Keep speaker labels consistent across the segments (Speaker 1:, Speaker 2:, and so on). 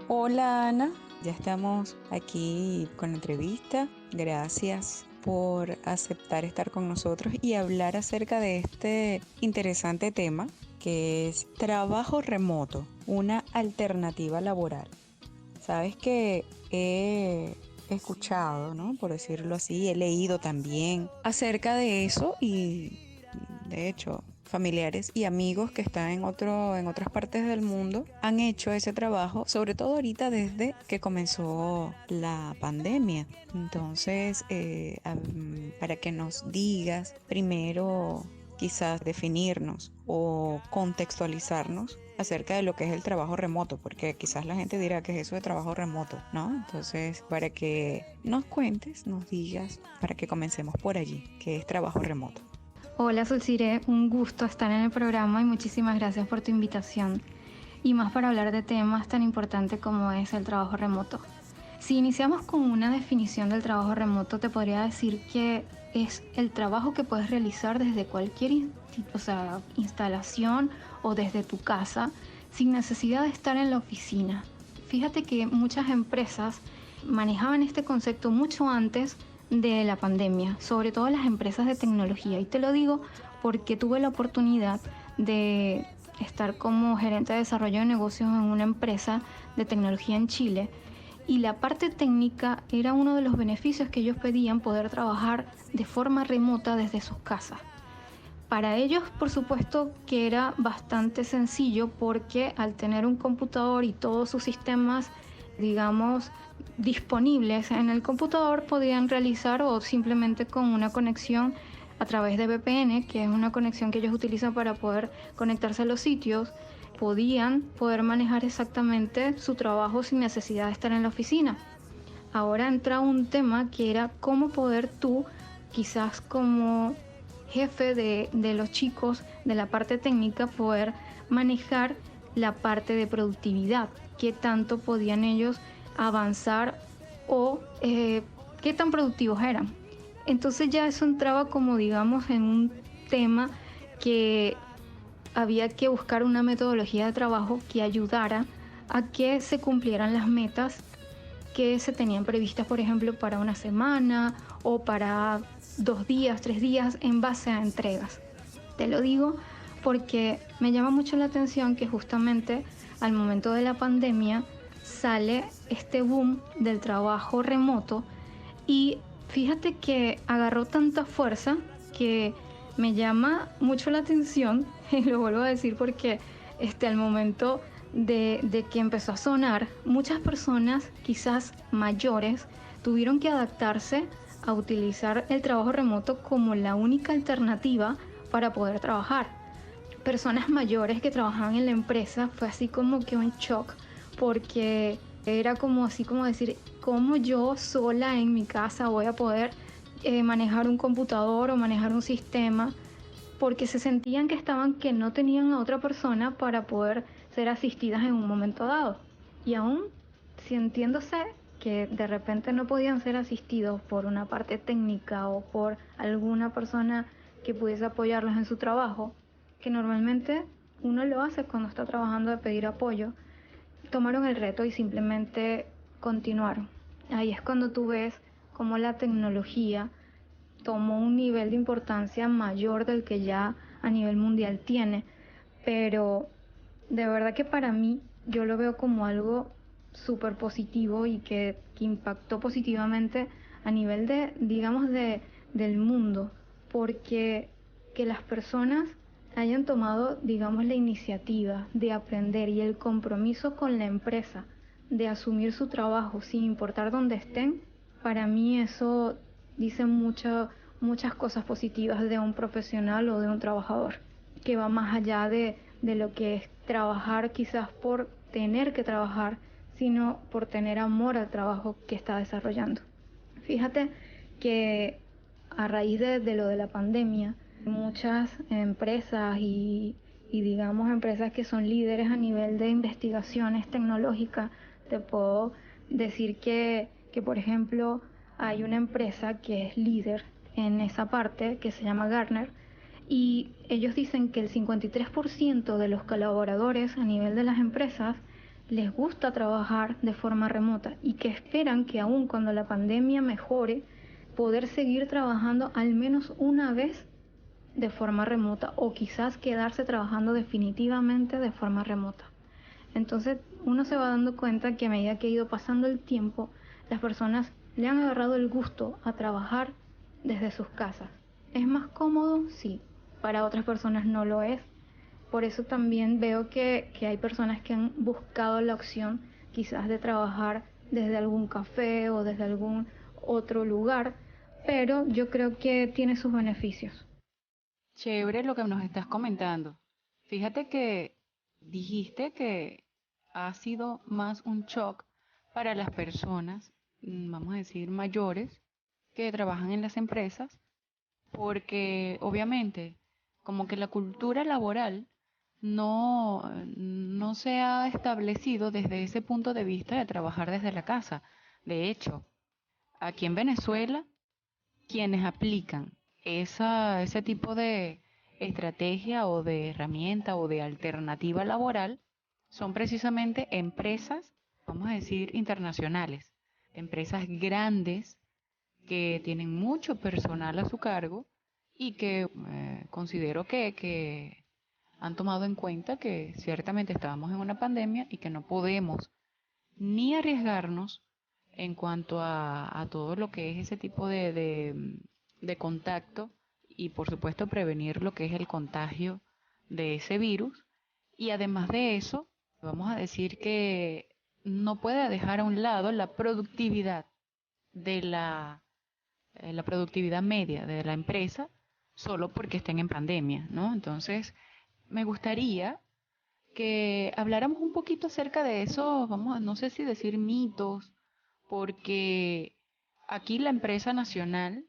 Speaker 1: Hola Ana, ya estamos aquí con la entrevista. Gracias por aceptar estar con nosotros y hablar acerca de este interesante tema que es trabajo remoto, una alternativa laboral. Sabes que he escuchado, ¿no? Por decirlo así, he leído también acerca de eso y de hecho familiares y amigos que están en otras partes del mundo han hecho ese trabajo, sobre todo ahorita desde que comenzó la pandemia. Entonces, para que nos digas primero quizás definirnos o contextualizarnos acerca de lo que es el trabajo remoto, porque quizás la gente dirá que es eso de trabajo remoto, ¿no? Entonces, para que nos cuentes, nos digas, para que comencemos por allí, que es trabajo remoto.
Speaker 2: Hola Sulcire, un gusto estar en el programa y muchísimas gracias por tu invitación. Y más para hablar de temas tan importantes como es el trabajo remoto. Si iniciamos con una definición del trabajo remoto, te podría decir que es el trabajo que puedes realizar desde cualquier instalación o desde tu casa sin necesidad de estar en la oficina. Fíjate que muchas empresas manejaban este concepto mucho antes de la pandemia, sobre todo las empresas de tecnología. Y te lo digo porque tuve la oportunidad de estar como gerente de desarrollo de negocios en una empresa de tecnología en Chile, y la parte técnica era uno de los beneficios que ellos pedían, poder trabajar de forma remota desde sus casas. Para ellos, por supuesto, que era bastante sencillo porque al tener un computador y todos sus sistemas, digamos, disponibles en el computador, podían realizar o simplemente con una conexión a través de VPN, que es una conexión que ellos utilizan para poder conectarse a los sitios, podían poder manejar exactamente su trabajo sin necesidad de estar en la oficina. Ahora entra un tema que era cómo poder tú, quizás como jefe de los chicos de la parte técnica, poder manejar la parte de productividad, qué tanto podían ellos avanzar o qué tan productivos eran. Entonces ya eso entraba como digamos en un tema que había que buscar una metodología de trabajo que ayudara a que se cumplieran las metas que se tenían previstas, por ejemplo, para una semana o para 2 días, 3 días, en base a entregas. Te lo digo porque me llama mucho la atención que justamente al momento de la pandemia sale este boom del trabajo remoto, y fíjate que agarró tanta fuerza que me llama mucho la atención, y lo vuelvo a decir porque al momento de que empezó a sonar, muchas personas quizás mayores tuvieron que adaptarse a utilizar el trabajo remoto como la única alternativa para poder trabajar. Personas mayores que trabajaban en la empresa fue así como que un shock, porque era como así como decir, ¿cómo yo sola en mi casa voy a poder manejar un computador o manejar un sistema? Porque se sentían que no tenían a otra persona para poder ser asistidas en un momento dado. Y aún sintiéndose que de repente no podían ser asistidos por una parte técnica o por alguna persona que pudiese apoyarlos en su trabajo, que normalmente uno lo hace cuando está trabajando, de pedir apoyo, tomaron el reto y simplemente continuaron. Ahí es cuando tú ves cómo la tecnología tomó un nivel de importancia mayor del que ya a nivel mundial tiene, pero de verdad que para mí yo lo veo como algo súper positivo y que impactó positivamente a nivel de, digamos, del mundo, porque que las personas hayan tomado, digamos, la iniciativa de aprender y el compromiso con la empresa de asumir su trabajo sin importar dónde estén, para mí eso dice muchas cosas positivas de un profesional o de un trabajador, que va más allá de lo que es trabajar quizás por tener que trabajar, sino por tener amor al trabajo que está desarrollando. Fíjate que a raíz de lo de la pandemia, muchas empresas y digamos empresas que son líderes a nivel de investigaciones tecnológicas, te puedo decir que por ejemplo hay una empresa que es líder en esa parte que se llama Gartner, y ellos dicen que el 53% de los colaboradores a nivel de las empresas les gusta trabajar de forma remota y que esperan que aún cuando la pandemia mejore, poder seguir trabajando al menos una vez de forma remota o quizás quedarse trabajando definitivamente de forma remota. Entonces uno se va dando cuenta que a medida que ha ido pasando el tiempo, las personas le han agarrado el gusto a trabajar desde sus casas. ¿Es más cómodo? Sí. Para otras personas no lo es. Por eso también veo que hay personas que han buscado la opción quizás de trabajar desde algún café o desde algún otro lugar, pero yo creo que tiene sus beneficios.
Speaker 1: Chévere lo que nos estás comentando. Fíjate que dijiste que ha sido más un shock para las personas, vamos a decir, mayores, que trabajan en las empresas, porque obviamente como que la cultura laboral no se ha establecido desde ese punto de vista de trabajar desde la casa. De hecho, aquí en Venezuela, quienes aplican ese tipo de estrategia o de herramienta o de alternativa laboral son precisamente empresas, vamos a decir, internacionales, empresas grandes que tienen mucho personal a su cargo y que considero que han tomado en cuenta que ciertamente estábamos en una pandemia y que no podemos ni arriesgarnos en cuanto a todo lo que es ese tipo de contacto y por supuesto prevenir lo que es el contagio de ese virus. Y además de eso, vamos a decir que no puede dejar a un lado la productividad de la productividad media de la empresa solo porque estén en pandemia, ¿no? Entonces, me gustaría que habláramos un poquito acerca de eso, vamos, no sé si decir mitos, porque aquí la empresa nacional,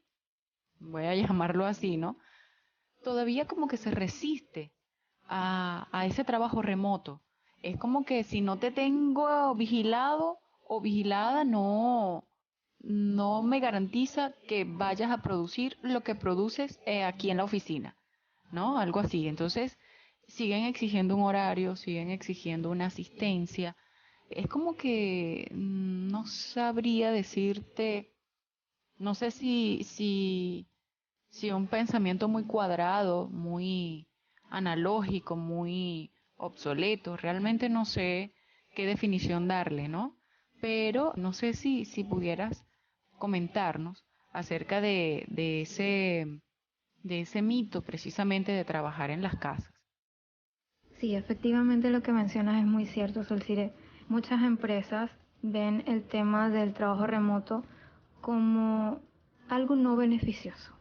Speaker 1: voy a llamarlo así, ¿no? Todavía como que se resiste a ese trabajo remoto. Es como que si no te tengo vigilado o vigilada, no me garantiza que vayas a producir lo que produces aquí en la oficina, ¿no? Algo así. Entonces, siguen exigiendo un horario, siguen exigiendo una asistencia. Es como que no sabría decirte, no sé si un pensamiento muy cuadrado, muy analógico, muy obsoleto, realmente no sé qué definición darle, ¿no? Pero no sé si pudieras comentarnos acerca de ese mito precisamente de trabajar en las casas.
Speaker 2: Sí, efectivamente lo que mencionas es muy cierto, Solcire. Muchas empresas ven el tema del trabajo remoto como algo no beneficioso,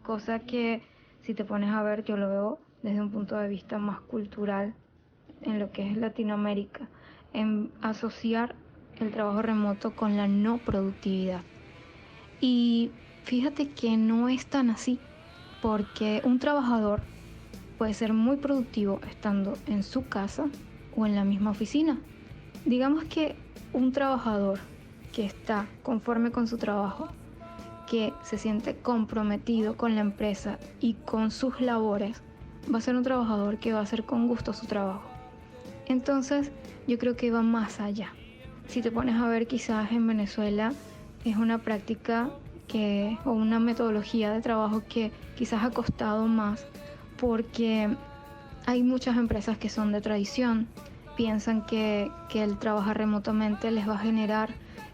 Speaker 2: cosa que si te pones a ver yo lo veo desde un punto de vista más cultural en lo que es Latinoamérica, en asociar el trabajo remoto con la no productividad. Y fíjate que no es tan así, porque un trabajador puede ser muy productivo estando en su casa o en la misma oficina. Digamos que un trabajador que está conforme con su trabajo, que se siente comprometido con la empresa y con sus labores, va a ser un trabajador que va a hacer con gusto su trabajo. Entonces, yo creo que va más allá. Si te pones a ver, quizás en Venezuela es una práctica o una metodología de trabajo que quizás ha costado más porque hay muchas empresas que son de tradición, piensan que el trabajar remotamente les va a generar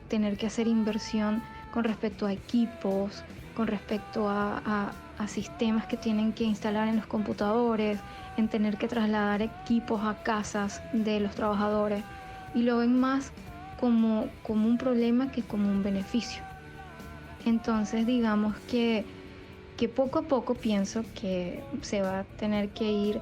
Speaker 2: tener que hacer inversión con respecto a equipos, con respecto a sistemas que tienen que instalar en los computadores, en tener que trasladar equipos a casas de los trabajadores, y lo ven más como un problema que como un beneficio. Entonces digamos que poco a poco pienso que se va a tener que ir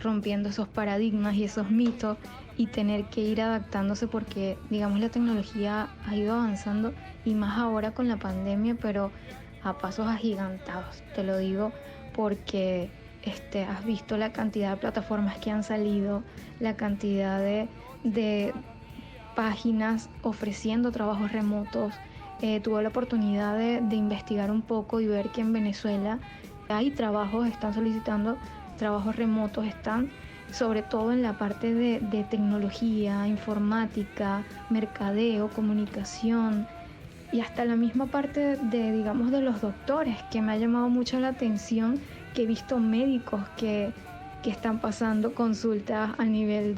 Speaker 2: rompiendo esos paradigmas y esos mitos y tener que ir adaptándose porque digamos la tecnología ha ido avanzando y más ahora con la pandemia, pero a pasos agigantados, te lo digo porque has visto la cantidad de plataformas que han salido, la cantidad de páginas ofreciendo trabajos remotos. Tuve la oportunidad de investigar un poco y ver que en Venezuela hay trabajos, están solicitando trabajos remotos, están sobre todo en la parte de tecnología, informática, mercadeo, comunicación y hasta la misma parte de, digamos, de los doctores, que me ha llamado mucho la atención, que he visto médicos que están pasando consultas a nivel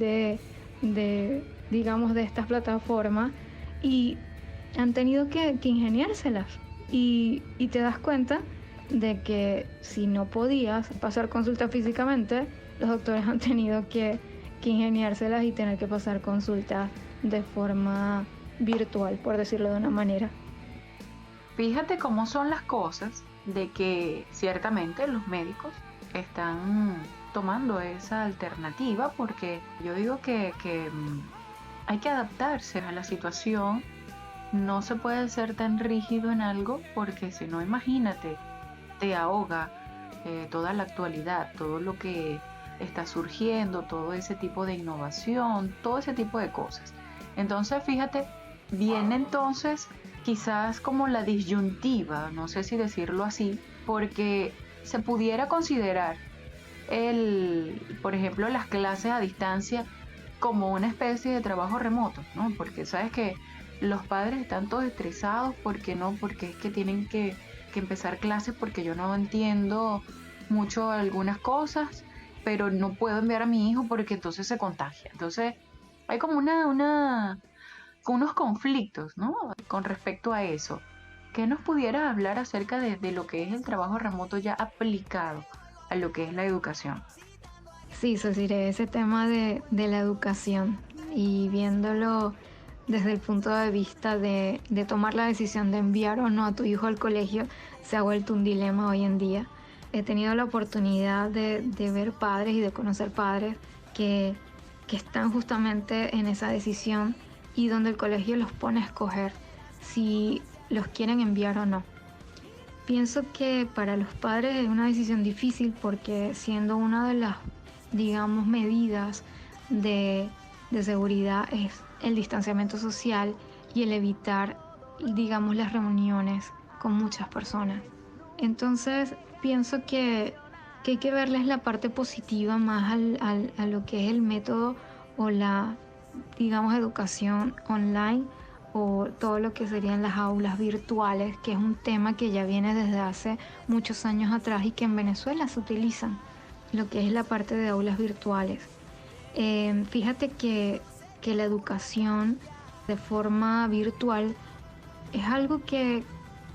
Speaker 2: digamos, de estas plataformas y han tenido que ingeniárselas. Y te das cuenta de que si no podías pasar consulta físicamente, los doctores han tenido que ingeniárselas y tener que pasar consultas de forma virtual, por decirlo de una manera.
Speaker 1: Fíjate cómo son las cosas, de que ciertamente los médicos están tomando esa alternativa, porque yo digo que hay que adaptarse a la situación. No se puede ser tan rígido en algo, porque si no, imagínate, te ahoga toda la actualidad, todo lo que está surgiendo, todo ese tipo de innovación, todo ese tipo de cosas. Entonces, fíjate, viene entonces quizás como la disyuntiva, no sé si decirlo así, porque se pudiera considerar por ejemplo, las clases a distancia como una especie de trabajo remoto, ¿no? Porque sabes que los padres están todos estresados porque es que tienen que empezar clases, porque yo no entiendo mucho algunas cosas, pero no puedo enviar a mi hijo porque entonces se contagia. Entonces hay como unos conflictos, ¿no? Con respecto a eso. ¿Qué nos pudiera hablar acerca de lo que es el trabajo remoto ya aplicado a lo que es la educación?
Speaker 2: Sí, Cecile, ese tema de la educación y viéndolo desde el punto de vista de tomar la decisión de enviar o no a tu hijo al colegio, se ha vuelto un dilema hoy en día. He tenido la oportunidad de ver padres y de conocer padres que están justamente en esa decisión y donde el colegio los pone a escoger si los quieren enviar o no. Pienso que para los padres es una decisión difícil porque siendo una de las, digamos, medidas de seguridad es el distanciamiento social y el evitar, digamos, las reuniones con muchas personas. Entonces pienso que hay que verles la parte positiva más a lo que es el método o la, digamos, educación online o todo lo que serían las aulas virtuales, que es un tema que ya viene desde hace muchos años atrás y que en Venezuela se utilizan, lo que es la parte de aulas virtuales. Fíjate que la educación de forma virtual es algo que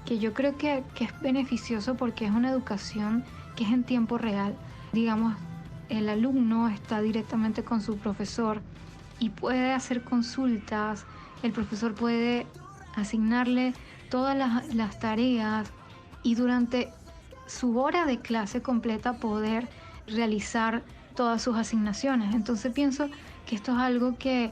Speaker 2: yo creo que es beneficioso porque es una educación que es en tiempo real. Digamos, el alumno está directamente con su profesor y puede hacer consultas, el profesor puede asignarle todas las tareas y durante su hora de clase completa poder realizar todas sus asignaciones. Entonces pienso que esto es algo que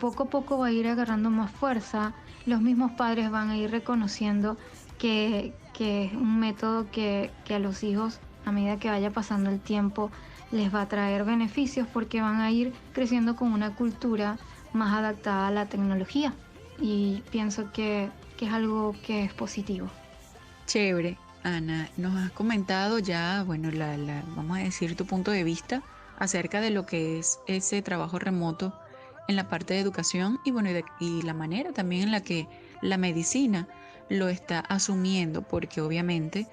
Speaker 2: poco a poco va a ir agarrando más fuerza. Los mismos padres van a ir reconociendo que es un método que a los hijos, a medida que vaya pasando el tiempo, les va a traer beneficios porque van a ir creciendo con una cultura más adaptada a la tecnología. Y pienso que es algo que es positivo.
Speaker 1: Chévere, Ana, nos has comentado ya, bueno, vamos a decir tu punto de vista acerca de lo que es ese trabajo remoto en la parte de educación y bueno, y la manera también en la que la medicina lo está asumiendo, porque obviamente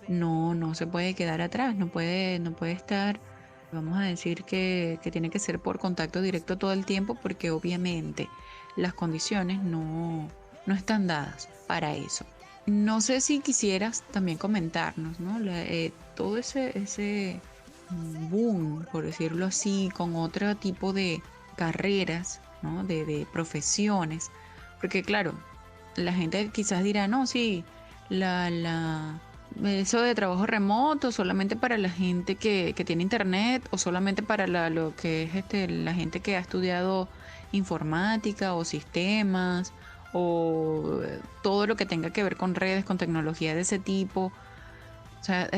Speaker 1: no se puede quedar atrás, no puede estar, vamos a decir que tiene que ser por contacto directo todo el tiempo, porque obviamente las condiciones no están dadas para eso. No sé si quisieras también comentarnos, ¿no? Todo ese boom, por decirlo así, con otro tipo de carreras, ¿no? De profesiones, porque claro, la gente quizás dirá, no, sí, eso de trabajo remoto solamente para la gente que tiene internet o solamente para lo que es la gente que ha estudiado informática o sistemas o todo lo que tenga que ver con redes, con tecnología de ese tipo. O sea,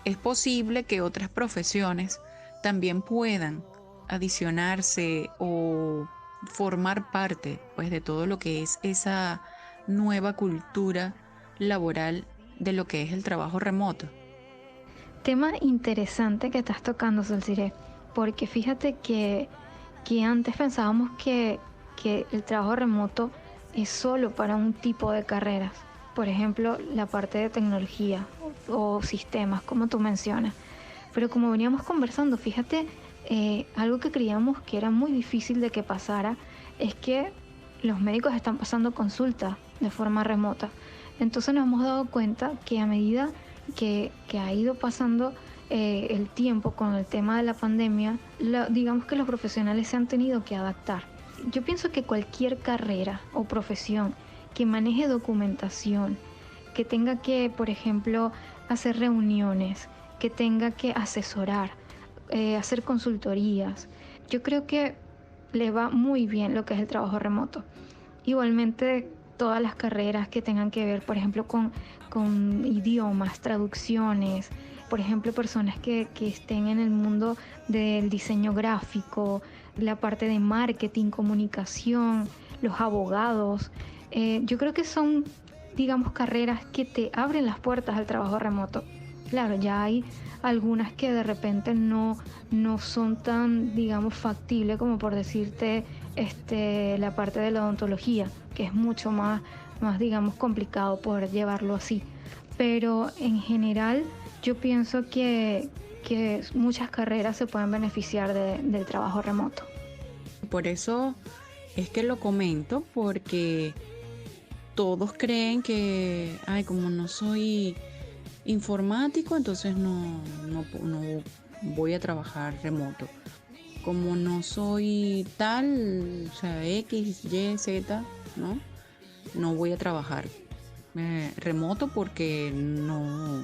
Speaker 1: es posible que otras profesiones también puedan adicionarse o formar parte, pues, de todo lo que es esa nueva cultura laboral de lo que es el trabajo remoto.
Speaker 2: Tema interesante que estás tocando, Solciré. porque fíjate que antes pensábamos que el trabajo remoto es solo para un tipo de carreras. Por ejemplo, la parte de tecnología o sistemas, como tú mencionas. Pero como veníamos conversando, fíjate, algo que creíamos que era muy difícil de que pasara es que los médicos están pasando consulta de forma remota. Entonces nos hemos dado cuenta que a medida que ha ido pasando el tiempo con el tema de la pandemia, digamos que los profesionales se han tenido que adaptar. Yo pienso que cualquier carrera o profesión que maneje documentación, que tenga que, por ejemplo, hacer reuniones, que tenga que asesorar, hacer consultorías, yo creo que le va muy bien lo que es el trabajo remoto. Igualmente, todas las carreras que tengan que ver, por ejemplo, con idiomas, traducciones, por ejemplo, personas que estén en el mundo del diseño gráfico, la parte de marketing, comunicación, los abogados. Yo creo que son, digamos, carreras que te abren las puertas al trabajo remoto. Claro, ya hay algunas que de repente no son tan, digamos, factibles como por decirte la parte de la odontología, que es mucho más, digamos, complicado poder llevarlo así. Pero en general yo pienso que muchas carreras se pueden beneficiar del trabajo remoto.
Speaker 1: Por eso es que lo comento, porque todos creen que, ay, como no soy informático, entonces no voy a trabajar remoto. Como no soy tal, o sea, X, Y, Z, ¿no? No voy a trabajar remoto porque no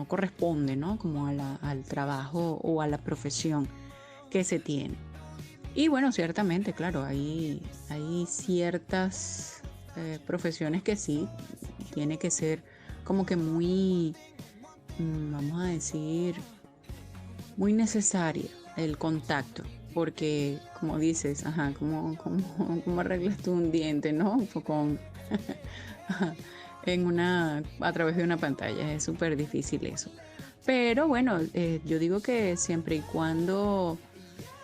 Speaker 1: corresponde, ¿no? Como al trabajo o a la profesión que se tiene. Y bueno, ciertamente, claro, hay ciertas profesiones que sí, tiene que ser como que muy, vamos a decir, muy necesaria el contacto, porque como dices, ajá, ¿cómo arreglas tú un diente, no? Con, a través de una pantalla, es súper difícil eso. Pero bueno, yo digo que siempre y cuando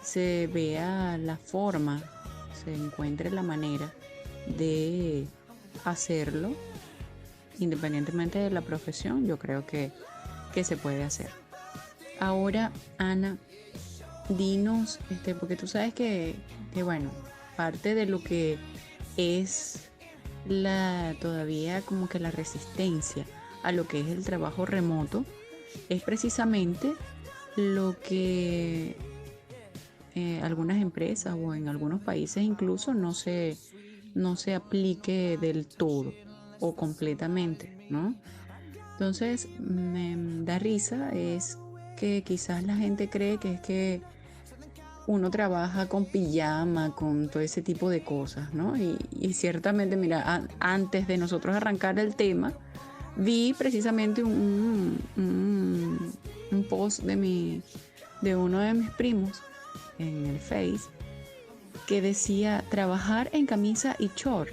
Speaker 1: se vea la forma, se encuentre la manera de hacerlo, independientemente de la profesión, yo creo que se puede hacer. Ahora, Ana, dinos, porque tú sabes que bueno, parte de lo que es todavía como que la resistencia a lo que es el trabajo remoto es precisamente lo que algunas empresas o en algunos países incluso no se aplique del todo o completamente, ¿no? Entonces me da risa es que quizás la gente cree que es que uno trabaja con pijama, con todo ese tipo de cosas, ¿no? Y ciertamente, mira, antes de nosotros arrancar el tema, vi precisamente un post de uno de mis primos en el Face que decía trabajar en camisa y short.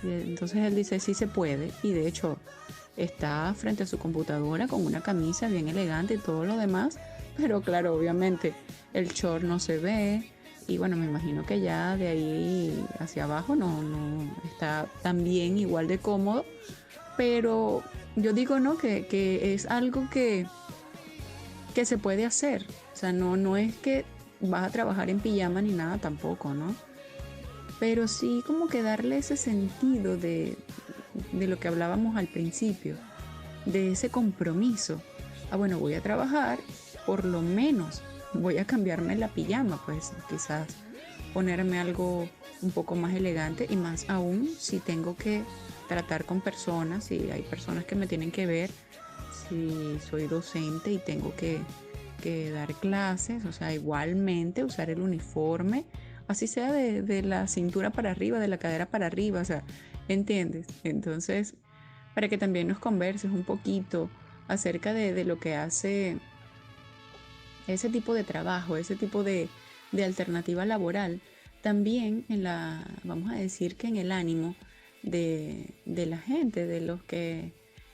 Speaker 1: Entonces él dice sí se puede, y de hecho está frente a su computadora con una camisa bien elegante y todo lo demás, pero claro, obviamente el short no se ve, y bueno, me imagino que ya de ahí hacia abajo no está tan bien, igual de cómodo, pero yo digo no, que es algo que se puede hacer. O sea, no es que vas a trabajar en pijama ni nada tampoco, ¿no? Pero sí como que darle ese sentido de lo que hablábamos al principio, de ese compromiso. Ah, bueno, voy a trabajar, por lo menos voy a cambiarme la pijama, pues quizás ponerme algo un poco más elegante, y más aún si tengo que tratar con personas, si hay personas que me tienen que ver, si soy docente y tengo que dar clases, o sea, igualmente usar el uniforme, así sea de la cintura para arriba, de la cadera para arriba, o sea, ¿entiendes? Entonces, para que también nos converses un poquito acerca de lo que hace ese tipo de trabajo, ese tipo de alternativa laboral, también vamos a decir que en el ánimo de la gente, de los que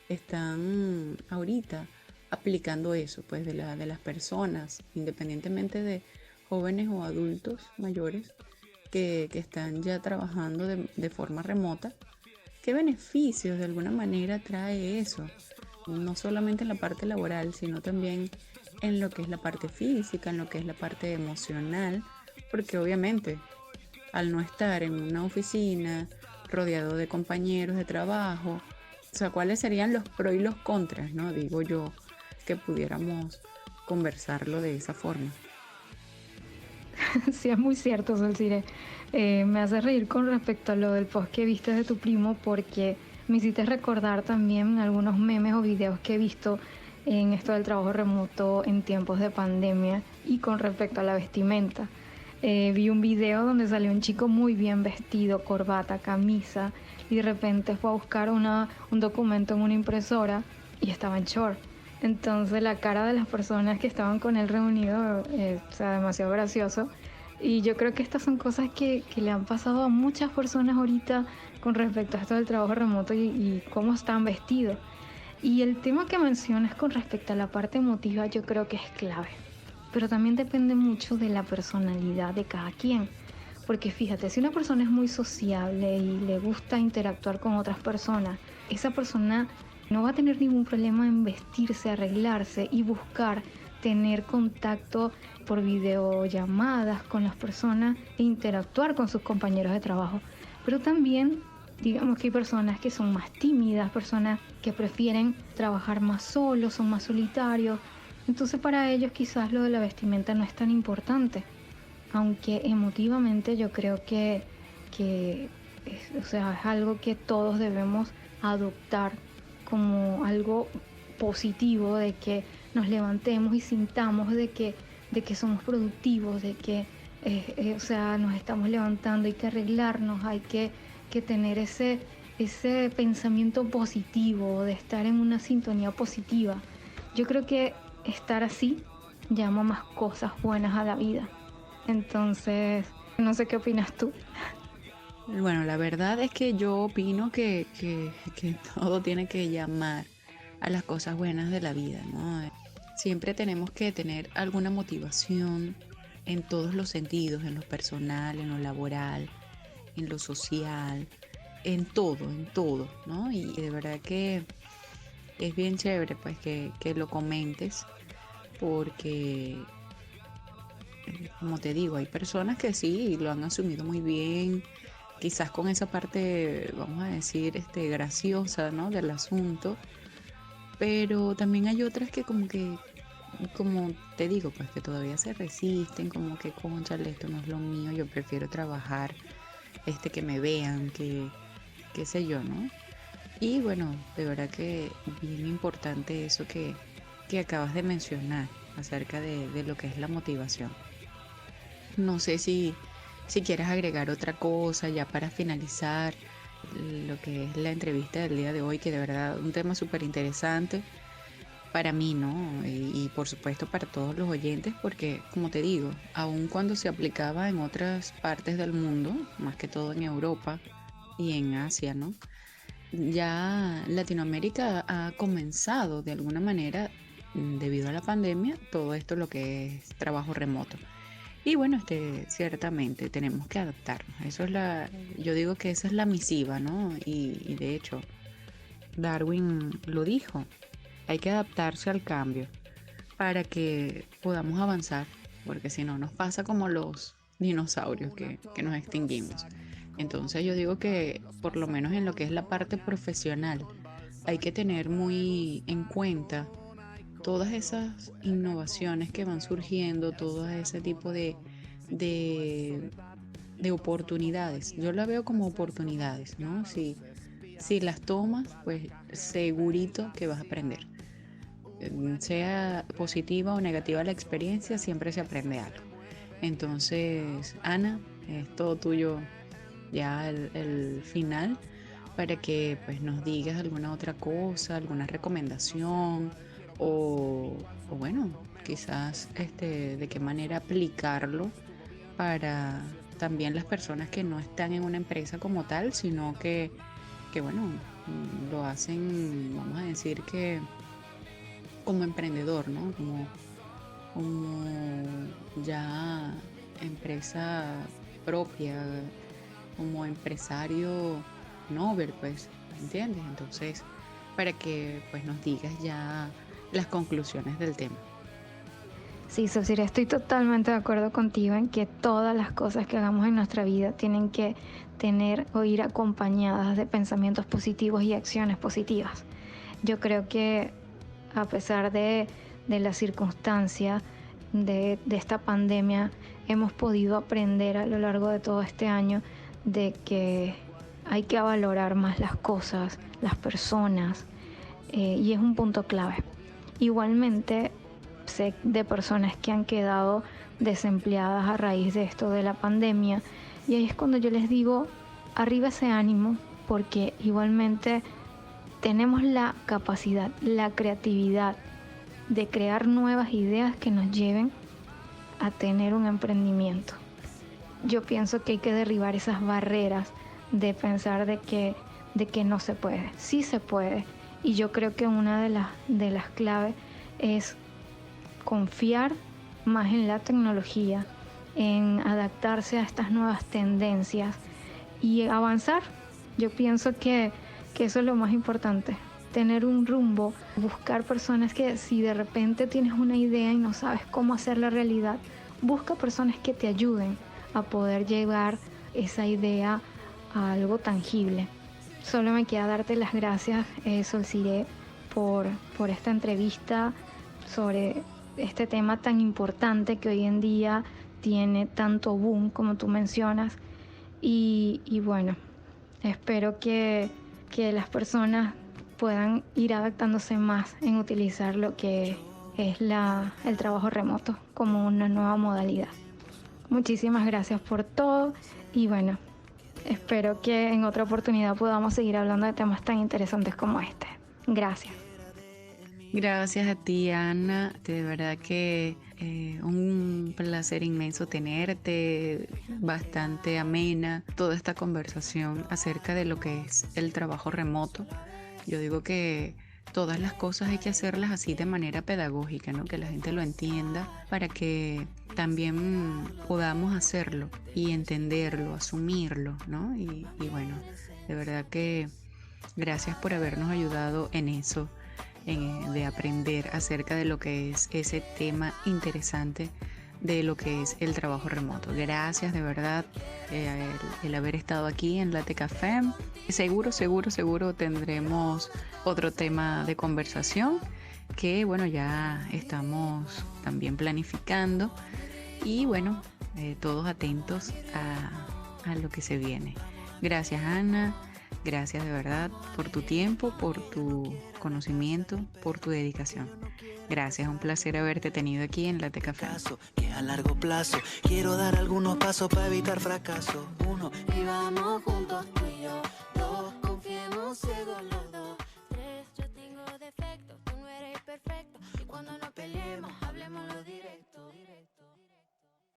Speaker 1: están ahorita aplicando eso, pues de las personas, independientemente de jóvenes o adultos mayores que están ya trabajando de forma remota. ¿Qué beneficios de alguna manera trae eso? No solamente en la parte laboral, sino también en lo que es la parte física, en lo que es la parte emocional, porque obviamente al no estar en una oficina rodeado de compañeros de trabajo, o sea, ¿cuáles serían los pros y los contras, no? Digo yo, que pudiéramos conversarlo de esa forma.
Speaker 2: Sí, es muy cierto, Solcire. Me hace reír con respecto a lo del post que viste de tu primo porque me hiciste recordar también algunos memes o videos que he visto en esto del trabajo remoto en tiempos de pandemia y con respecto a la vestimenta. Vi un video donde salió un chico muy bien vestido, corbata, camisa, y de repente fue a buscar un documento en una impresora y estaba en short. Entonces la cara de las personas que estaban con él reunidos, o sea, demasiado gracioso. Y yo creo que estas son cosas que le han pasado a muchas personas ahorita con respecto a esto del trabajo remoto y cómo están vestidos. Y el tema que mencionas con respecto a la parte emotiva yo creo que es clave. Pero también depende mucho de la personalidad de cada quien. Porque fíjate, si una persona es muy sociable y le gusta interactuar con otras personas, esa persona no va a tener ningún problema en vestirse, arreglarse y buscar tener contacto por videollamadas con las personas e interactuar con sus compañeros de trabajo. Pero también, digamos que hay personas que son más tímidas, personas que prefieren trabajar más solos, son más solitarios. Entonces para ellos quizás lo de la vestimenta no es tan importante. Aunque emotivamente yo creo que o sea, es algo que todos debemos adoptar como algo positivo, de que nos levantemos y sintamos de que somos productivos, de que o sea, nos estamos levantando, hay que arreglarnos, hay que tener ese pensamiento positivo, de estar en una sintonía positiva. Yo creo que estar así llama más cosas buenas a la vida. Entonces, no sé qué opinas tú.
Speaker 1: Bueno, la verdad es que yo opino que todo tiene que llamar a las cosas buenas de la vida, ¿no? Siempre tenemos que tener alguna motivación en todos los sentidos, en lo personal, en lo laboral, en lo social, en todo, ¿no? Y de verdad que es bien chévere pues que lo comentes porque, como te digo, hay personas que sí lo han asumido muy bien, quizás con esa parte, vamos a decir, graciosa, ¿no? Del asunto, pero también hay otras que como te digo, pues que todavía se resisten, como que, cónchale, esto no es lo mío, yo prefiero trabajar, que me vean, que qué sé yo, ¿no? Y bueno, de verdad que bien importante eso que acabas de mencionar acerca de lo que es la motivación. No sé si quieres agregar otra cosa ya para finalizar lo que es la entrevista del día de hoy, que de verdad un tema súper interesante para mí, ¿no? Y por supuesto para todos los oyentes, porque como te digo, aun cuando se aplicaba en otras partes del mundo, más que todo en Europa y en Asia, ¿no? Ya Latinoamérica ha comenzado de alguna manera, debido a la pandemia, todo esto lo que es trabajo remoto. Y bueno, ciertamente tenemos que adaptarnos. Yo digo que esa es la misiva, ¿no? Y de hecho, Darwin lo dijo, hay que adaptarse al cambio para que podamos avanzar, porque si no nos pasa como los dinosaurios que nos extinguimos. Entonces yo digo que por lo menos en lo que es la parte profesional, hay que tener muy en cuenta todas esas innovaciones que van surgiendo, todo ese tipo de, de oportunidades. Yo la veo como oportunidades, ¿no? Si las tomas, pues segurito que vas a aprender. Sea positiva o negativa la experiencia, siempre se aprende algo. Entonces, Ana, es todo tuyo ya el final para que pues nos digas alguna otra cosa, alguna recomendación o, o bueno, quizás de qué manera aplicarlo para también las personas que no están en una empresa como tal, sino que bueno, lo hacen, vamos a decir que como emprendedor, ¿no? Como ya empresa propia, como empresario Nobel, pues, ¿entiendes? Entonces, para que pues nos digas ya las conclusiones del tema.
Speaker 2: Sí, Cecilia, estoy totalmente de acuerdo contigo en que todas las cosas que hagamos en nuestra vida tienen que tener o ir acompañadas de pensamientos positivos y acciones positivas. Yo creo que a pesar de la circunstancia de esta pandemia, hemos podido aprender a lo largo de todo este año de que hay que valorar más las cosas, las personas, y es un punto clave. Igualmente, sé de personas que han quedado desempleadas a raíz de esto de la pandemia, y ahí es cuando yo les digo, arriba ese ánimo, porque igualmente tenemos la capacidad, la creatividad de crear nuevas ideas que nos lleven a tener un emprendimiento. Yo pienso que hay que derribar esas barreras de pensar de que no se puede. Sí se puede, y yo creo que una de las claves es confiar más en la tecnología, en adaptarse a estas nuevas tendencias y avanzar. Yo pienso que eso es lo más importante, tener un rumbo, buscar personas que si de repente tienes una idea y no sabes cómo hacerla realidad, busca personas que te ayuden a poder llevar esa idea a algo tangible. Solo me queda darte las gracias, Solciré, por esta entrevista sobre este tema tan importante que hoy en día tiene tanto boom como tú mencionas. Y bueno, espero que las personas puedan ir adaptándose más en utilizar lo que es el trabajo remoto como una nueva modalidad. Muchísimas gracias por todo y bueno, espero que en otra oportunidad podamos seguir hablando de temas tan interesantes como este. Gracias.
Speaker 1: Gracias a ti, Ana. De verdad que un placer inmenso tenerte, bastante amena toda esta conversación acerca de lo que es el trabajo remoto. Yo digo que todas las cosas hay que hacerlas así de manera pedagógica, ¿no? Que la gente lo entienda para que también podamos hacerlo y entenderlo, asumirlo, ¿no? Y bueno, de verdad que gracias por habernos ayudado en eso, de aprender acerca de lo que es ese tema interesante de lo que es el trabajo remoto. Gracias de verdad el haber estado aquí en Latte Café. Seguro tendremos otro tema de conversación que bueno, ya estamos también planificando y bueno, todos atentos a lo que se viene. Gracias, Ana. Gracias de verdad por tu tiempo, por tu conocimiento, por tu dedicación. Gracias, un placer haberte tenido aquí en Latte Café.
Speaker 3: Que a largo plazo quiero dar algunos pasos para evitar fracaso. Uno, y vamos juntos tú y yo. Dos, confiemos ciegos los dos.